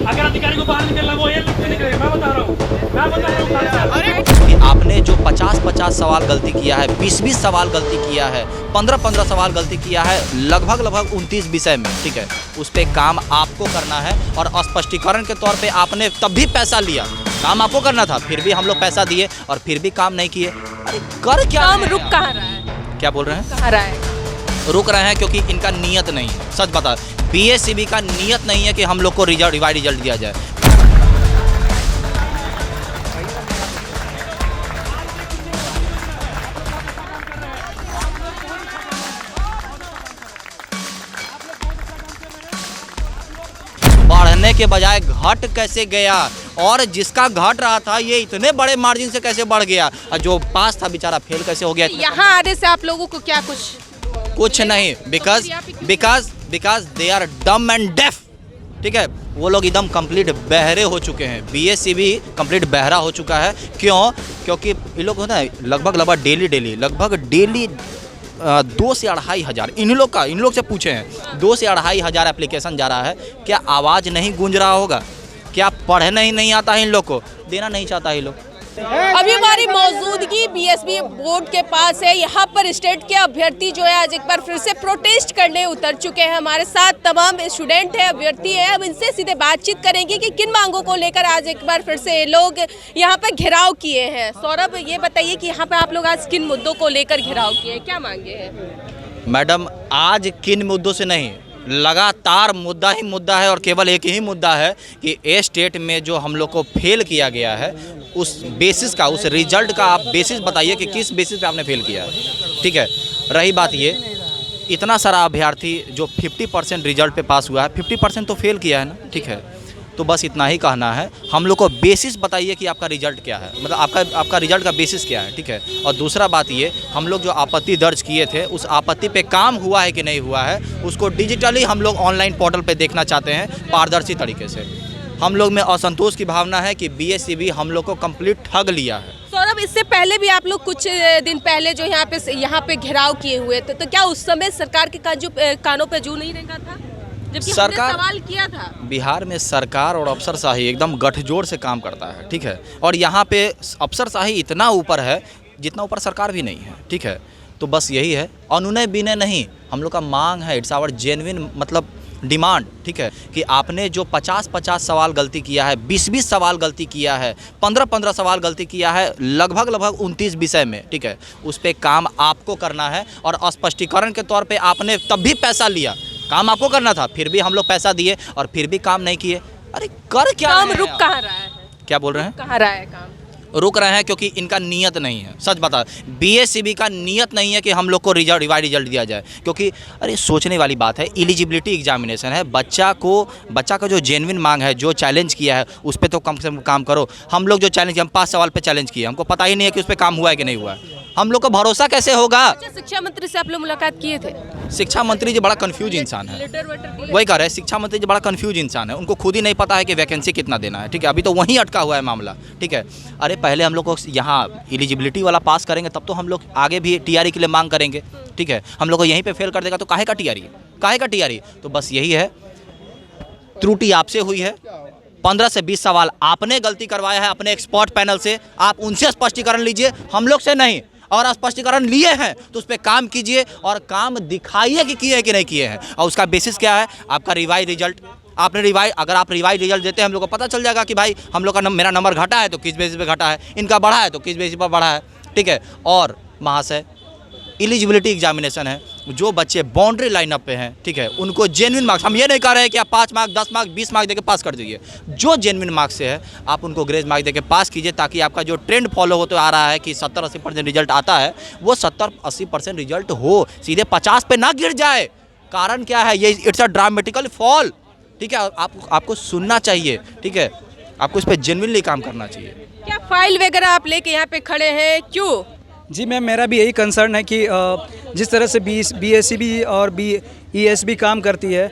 अगर अधिकारी को बाहर निकलना वो ये लिख के निकले, मैं बता रहा हूँ कि आपने जो 50-50 सवाल गलती किया है, 20-20 सवाल गलती किया है, 15-15 सवाल गलती किया है, लगभग 29 विषय में, ठीक है, उस पर काम आपको करना है। और स्पष्टीकरण के तौर पे आपने तब भी पैसा लिया, काम आपको करना था, फिर भी हम लोग पैसा दिए और फिर भी काम नहीं किए। अरे कर क्या काम रुक कहाँ रहा है? क्या बोल रहे हैं? कहाँ रहा है? रुक रहे हैं क्योंकि इनका नियत नहीं है। सच बता, बीएससीबी का नियत नहीं है कि हम लोग को रिवाइड रिजल्ट दिया जाए। बढ़ने के बजाय घट कैसे गया, और जिसका घट रहा था ये इतने बड़े मार्जिन से कैसे बढ़ गया, और जो पास था बेचारा फेल कैसे हो गया? यहाँ आने से आप लोगों को क्या कुछ नहीं, because they are dumb and deaf, ठीक है, वो लोग एकदम कंप्लीट बहरे हो चुके हैं। बीएससीबी कंप्लीट बहरा हो चुका है। क्यों? क्योंकि ये लोग होता है लगभग डेली 2 से 2.5 हज़ार इन लोग से पूछे हैं, 2 से 2.5 हज़ार एप्लीकेशन जा रहा है। क्या आवाज़ नहीं गूंज रहा होगा? क्या पढ़ना ही नहीं आता है इन लोग को? देना नहीं चाहता है ये लोग। अभी हमारी मौजूदगी बीएसबी बोर्ड के पास है। यहाँ पर स्टेट के अभ्यर्थी जो है आज एक बार फिर से प्रोटेस्ट करने उतर चुके हैं। हमारे साथ तमाम स्टूडेंट हैं, अभ्यर्थी हैं। अब इनसे सीधे बातचीत करेंगे कि किन मांगों को लेकर आज एक बार फिर से लोग यहाँ पर घेराव किए हैं। सौरभ, ये बताइए कि यहाँ पर आप लोग आज किन मुद्दों को लेकर घेराव किए हैं, क्या मांगे हैं? मैडम, आज किन मुद्दों से नहीं, लगातार मुद्दा ही मुद्दा है, और केवल एक ही मुद्दा है कि ए स्टेट में जो हम लोग को फेल किया गया है, उस बेसिस का, उस रिजल्ट का आप बेसिस बताइए कि किस बेसिस पे आपने फेल किया है। ठीक है, रही बात ये, इतना सारा अभ्यर्थी जो 50% रिजल्ट पे पास हुआ है, 50% तो फेल किया है ना, ठीक है, तो बस इतना ही कहना है। हम लोग को बेसिस बताइए कि आपका रिजल्ट क्या है, मतलब आपका रिजल्ट का बेसिस क्या है, ठीक है। और दूसरा बात ये, हम लोग जो आपत्ति दर्ज किए थे, उस आपत्ति पे काम हुआ है कि नहीं हुआ है, उसको डिजिटली हम लोग ऑनलाइन पोर्टल पे देखना चाहते हैं, पारदर्शी तरीके से। हम लोग में असंतोष की भावना है कि बीएससीबी हम लोग को कंप्लीट ठग लिया है। सौरभ, इससे पहले भी आप लोग कुछ दिन पहले जो यहाँ पे घेराव किए हुए थे, तो क्या उस समय सरकार के कानों पे जू नहीं रेंगा था जबकि सरकार सवाल किया था? बिहार में सरकार और अफसरशाही एकदम गठजोड़ से काम करता है, ठीक है, और यहाँ पे अफसरशाही इतना ऊपर है जितना ऊपर सरकार भी नहीं है, ठीक है। तो बस यही है, अनुनय विनय नहीं, हम लोग का मांग है, इट्स आवर जेन्युइन मतलब डिमांड, ठीक है, कि आपने जो 50-50 सवाल गलती किया है, 20-20 सवाल गलती किया है, 15-15 सवाल गलती किया है, लगभग 29 विषय में, ठीक है, उस पर काम आपको करना है। और स्पष्टीकरण के तौर पे आपने तब भी पैसा लिया, काम आपको करना था, फिर भी हम लोग पैसा दिए और फिर भी काम नहीं किए। अरे कर क्या? काम रुक कहाँ रहा है? क्या बोल रहे हैं? कहाँ रहा है काम? रुक रहे हैं क्योंकि इनका नियत नहीं है। सच बता, बीएससीबी का नियत नहीं है कि हम लोग को रिवाइड रिजल्ट दिया जाए, क्योंकि अरे सोचने वाली बात है, एलिजिबिलिटी एग्जामिनेशन है, बच्चा का जो जेन्युइन मांग है, जो चैलेंज किया है, उस पर तो कम से कम काम करो। हम लोग जो चैलेंज, हम 5 सवाल पे चैलेंज किए, हमको पता ही नहीं है कि उस पर काम हुआ है कि नहीं हुआ है, हम लोग को भरोसा कैसे होगा? शिक्षा मंत्री से आप लोग मुलाकात किए थे? शिक्षा मंत्री जी बड़ा कंफ्यूज इंसान है, वही कह रहे हैं, शिक्षा मंत्री जी बड़ा कंफ्यूज इंसान है, उनको खुद ही नहीं पता है कि वैकेंसी कितना देना है, ठीक है, अभी तो वहीं अटका हुआ है मामला, ठीक है। अरे पहले हम लोग को यहाँ एलिजिबिलिटी वाला पास करेंगे, तब तो हम लोग आगे भी टीआरई के लिए मांग करेंगे, ठीक है। हम लोग को यहीं पे फेल कर देगा तो काहे का टीआरई? तो बस यही है, त्रुटि आपसे हुई है, 15 से 20 सवाल आपने गलती करवाया है अपने एक्सपर्ट पैनल से, आप उनसे स्पष्टीकरण लीजिए, हम लोग से नहीं। और स्पष्टीकरण लिए हैं तो उस पर काम कीजिए और काम दिखाइए कि किए हैं कि नहीं किए हैं। और उसका बेसिस क्या है? आपका रिवाइज रिजल्ट। अगर आप रिवाइज रिजल्ट देते हैं, हम लोग को पता चल जाएगा कि भाई हम लोग का मेरा नंबर घटा है तो किस बेसिस पे घटा है, इनका बढ़ा है तो किस बेसिस पर बढ़ा है, ठीक है। और महाशय, एलिजिबिलिटी एग्जामिनेशन है, जो बच्चे बाउंड्री लाइनअप पे हैं, ठीक है, उनको जेन्युइन मार्क्स, हम ये नहीं कह रहे हैं कि आप 5 मार्क्स 10 मार्क्स 20 मार्क्स देके पास कर दीजिए, जो जेन्युइन मार्क्स से है आप उनको ग्रेस मार्क्स देके पास कीजिए, ताकि आपका जो ट्रेंड फॉलो होते आ रहा है कि 70-80% रिजल्ट आता है, वो 70-80% रिजल्ट हो, सीधे 50 पे ना गिर जाए। कारण क्या है? ये इट्स अ ड्रामेटिकल फॉल, ठीक है, आपको सुनना चाहिए, ठीक है, आपको इस पर जेन्युइनली काम करना चाहिए। क्या फाइल वगैरह आप लेके यहाँ पे खड़े हैं, क्यों? जी मैम, मेरा भी यही कंसर्न है कि जिस तरह से बीएससीबी और बीईएसबी काम करती है,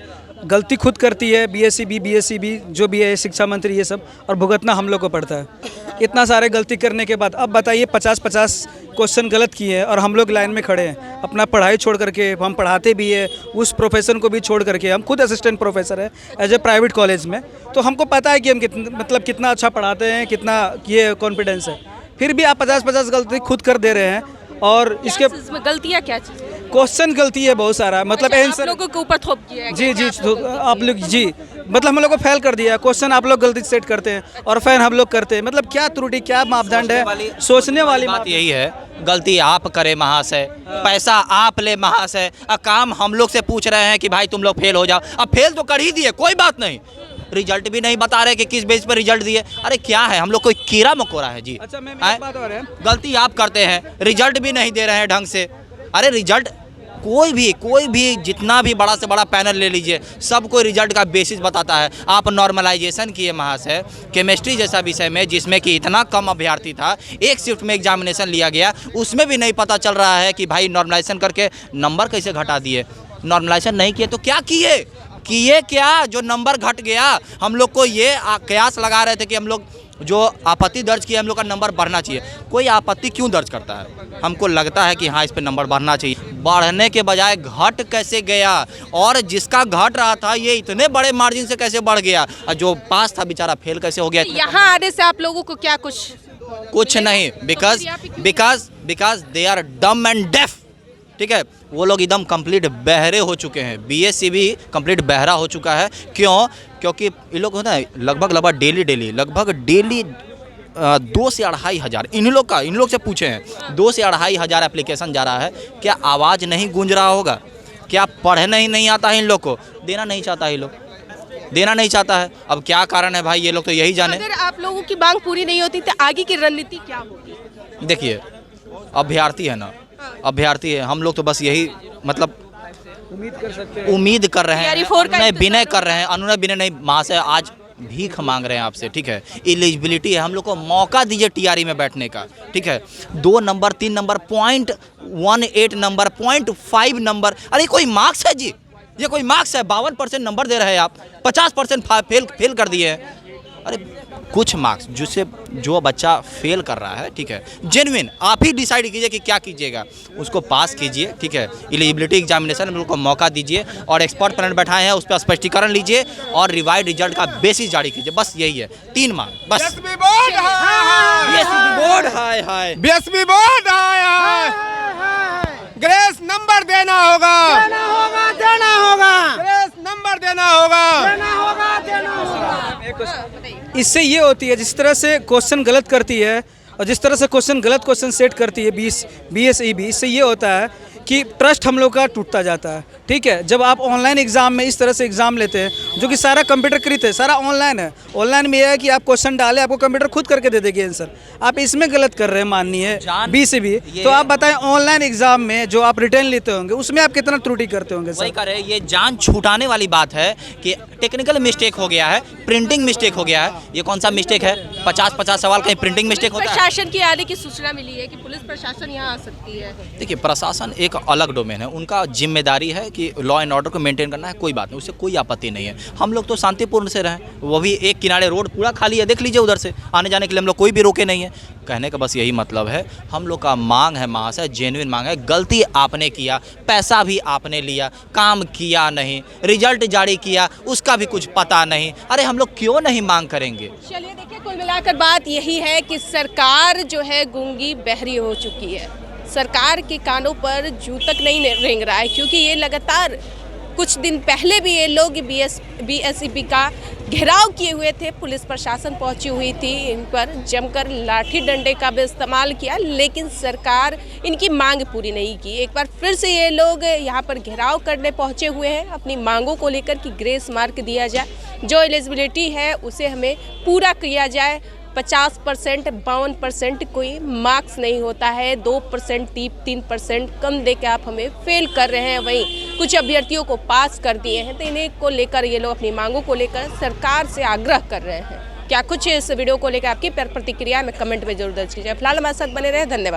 गलती खुद करती है, बीएसईबी जो भी है शिक्षा मंत्री ये सब, और भुगतना हम लोग को पड़ता है। इतना सारे गलती करने के बाद अब बताइए 50-50 क्वेश्चन गलत किए हैं और हम लोग लाइन में खड़े हैं। अपना पढ़ाई छोड़ करके, हम पढ़ाते भी है, उस प्रोफेशन को भी छोड़ करके, हम खुद असिस्टेंट प्रोफेसर है एज ए प्राइवेट कॉलेज में, तो हमको पता है कि हम कितना अच्छा पढ़ाते हैं, कितना ये कॉन्फिडेंस है। फिर भी आप 50-50 गलती खुद कर दे रहे हैं। और इसके इसमें गलतियाँ क्या चीज़? क्वेश्चन गलती है बहुत सारा, मतलब आप आंसर लोगों के ऊपर थोप दिया है। जी आप लोग जी, मतलब हम लोग को फेल कर दिया। क्वेश्चन आप लोग गलती सेट करते हैं और फैन हम लोग करते हैं। मतलब क्या त्रुटि, क्या मापदंड है? सोचने वाली बात यही है, गलती आप करें महाशय, पैसा आप ले महाशय, काम हम लोग से पूछ रहे हैं कि भाई तुम लोग फेल हो जाओ। अब फेल तो कर ही दिए, कोई बात नहीं, रिजल्ट भी नहीं बता रहे कि किस बेस पर रिजल्ट दिए। अरे क्या है, हम लोग कोई कीड़ा मकोड़ा है जी? अच्छा मैं एक बात और है, गलती आप करते हैं, रिजल्ट भी नहीं दे रहे हैं ढंग से। अरे रिजल्ट कोई भी जितना भी बड़ा से बड़ा पैनल ले लीजिए, सबको रिजल्ट का बेसिस बताता है। आप नॉर्मलाइजेशन किए महाशय, केमिस्ट्री जैसा विषय में जिसमें कि इतना कम अभ्यर्थी था, एक शिफ्ट में एग्जामिनेशन लिया गया, उसमें भी नहीं पता चल रहा है कि भाई नॉर्मलाइजेशन करके नंबर कैसे घटा दिए। नॉर्मलाइजेशन नहीं किए तो क्या किए क्या जो नंबर घट गया? हम लोग को ये कयास लगा रहे थे कि हम लोग जो आपत्ति दर्ज किए, हम लोग का नंबर बढ़ना चाहिए। कोई आपत्ति क्यों दर्ज करता है? हमको लगता है कि हाँ इस पे नंबर बढ़ना चाहिए। बढ़ने के बजाय घट कैसे गया? और जिसका घट रहा था ये इतने बड़े मार्जिन से कैसे बढ़ गया? और जो पास था बेचारा फेल कैसे हो गया? यहाँ आने से आप लोगों को क्या कुछ नहीं, because they are dumb and deaf. ठीक है, वो लोग एकदम कंप्लीट बहरे हो चुके हैं। बीएससी भी कंप्लीट बहरा हो चुका है। क्यों? क्योंकि ये लोग होता है लगभग डेली 2 से 2.5 हज़ार इन लोग से पूछे हैं, 2 से 2.5 हज़ार एप्लीकेशन जा रहा है। क्या आवाज़ नहीं गूंज रहा होगा? क्या पढ़ना ही नहीं आता है इन लोग को? देना नहीं चाहता है, ये लोग देना नहीं चाहता है। अब क्या कारण है भाई, ये लोग तो यही जाने। अगर आप लोगों की मांग पूरी नहीं होती तो आगे की रणनीति क्या होगी? देखिए, अभ्यर्थी है ना, अभ्यर्थी है, हम लोग तो बस यही मतलब उम्मीद कर रहे हैं, अनुनय विनय कर रहे हैं, अनुनय विनय नहीं महाशय, आज भीख मांग रहे हैं आपसे। ठीक है, एलिजिबिलिटी है, हम लोग को मौका दीजिए टीआरई में बैठने का। ठीक है, 2 नंबर 3 नंबर 0.18 नंबर 0.5 नंबर, अरे कोई मार्क्स है जी? ये कोई मार्क्स है? 52% नंबर दे रहे हैं आप, 50% फेल कर दिए हैं। अरे कुछ मार्क्स जिससे जो बच्चा फेल कर रहा है, ठीक है, जेन्युइन आप ही डिसाइड कीजिए कि क्या कीजिएगा, उसको पास कीजिए। ठीक है, एलिजिबिलिटी एग्जामिनेशन में उनको मौका दीजिए और एक्सपर्ट पैनल बैठाए हैं, उस पर स्पष्टीकरण लीजिए और रिवाइड रिजल्ट का बेसिस जारी कीजिए। बस यही है, 3 मांग बस। बीएसपी बोर्ड हाय, बीएसपी बोर्ड हाय, ग्रेस नंबर देना होगा, ग्रेस नंबर देना होगा। इससे ये होती है, जिस तरह से क्वेश्चन गलत करती है और जिस तरह से गलत क्वेश्चन सेट करती है बीएसईबी, इससे ये होता है कि ट्रस्ट हम लोग का टूटता जाता है। ठीक है, जब आप ऑनलाइन एग्जाम में इस तरह से एग्जाम लेते हैं जो कि सारा कंप्यूटरकृत है, सारा ऑनलाइन है, ऑनलाइन में यह है कि आप क्वेश्चन डालें, आपको कंप्यूटर खुद करके दे देगी आंसर। आप इसमें गलत कर रहे हैं माननीय बीसीबी, तो आप बताएं ऑनलाइन एग्जाम में जो आप रिटर्न लेते होंगे उसमें आप कितना त्रुटि करते होंगे? वही करे, ये जान छुटाने वाली बात है कि टेक्निकल मिस्टेक हो गया है, प्रिंटिंग मिस्टेक हो गया है। ये कौन सा मिस्टेक है? 50-50 सवाल कहीं प्रिंटिंग मिस्टेक होता है? प्रशासन की आने की सूचना मिली है कि पुलिस प्रशासन यहाँ आ सकती है। देखिए, प्रशासन एक अलग डोमेन है, उनका जिम्मेदारी है कि लॉ एंड ऑर्डर को मेंटेन करना है, कोई बात नहीं, उससे कोई आपत्ति नहीं है। हम लोग तो शांतिपूर्ण से रहें, वो भी एक किनारे रोड पूरा खाली है, देख लीजिए, उधर से आने जाने के लिए हम लोग कोई भी रोके नहीं है। कहने का बस यही मतलब है, हम लोग का मांग है महाशय, जेन्युइन मांग है। गलती आपने किया, पैसा भी आपने लिया, काम किया नहीं, रिजल्ट जारी किया, उसका भी कुछ पता नहीं। अरे हम लोग क्यों नहीं मांग करेंगे? चलिए देखिए, कुल मिलाकर बात यही है कि सरकार जो है गूंगी बहरी हो चुकी है। सरकार के कानों पर जू तक नहीं रेंग रहा है, क्योंकि ये लगातार कुछ दिन पहले भी ये लोग बीएसईबी का घेराव किए हुए थे, पुलिस प्रशासन पहुंची हुई थी, इन पर जमकर लाठी डंडे का भी इस्तेमाल किया, लेकिन सरकार इनकी मांग पूरी नहीं की। एक बार फिर से ये लोग यहाँ पर घेराव करने पहुंचे हुए हैं अपनी मांगों को लेकर कि ग्रेस मार्क दिया जाए, जो एलिजिबिलिटी है उसे हमें पूरा किया जाए। 50%, 52% कोई मार्क्स नहीं होता है, 2%, 3% कम दे के आप हमें फेल कर रहे हैं। वहीं कुछ अभ्यर्थियों को पास कर दिए हैं, तो इन्हें को लेकर ये लोग अपनी मांगों को लेकर सरकार से आग्रह कर रहे हैं। क्या कुछ इस वीडियो को लेकर आपकी प्रतिक्रिया में कमेंट में जरूर दर्ज कीजिए। फिलहाल हमारे साथ बने रहे, धन्यवाद।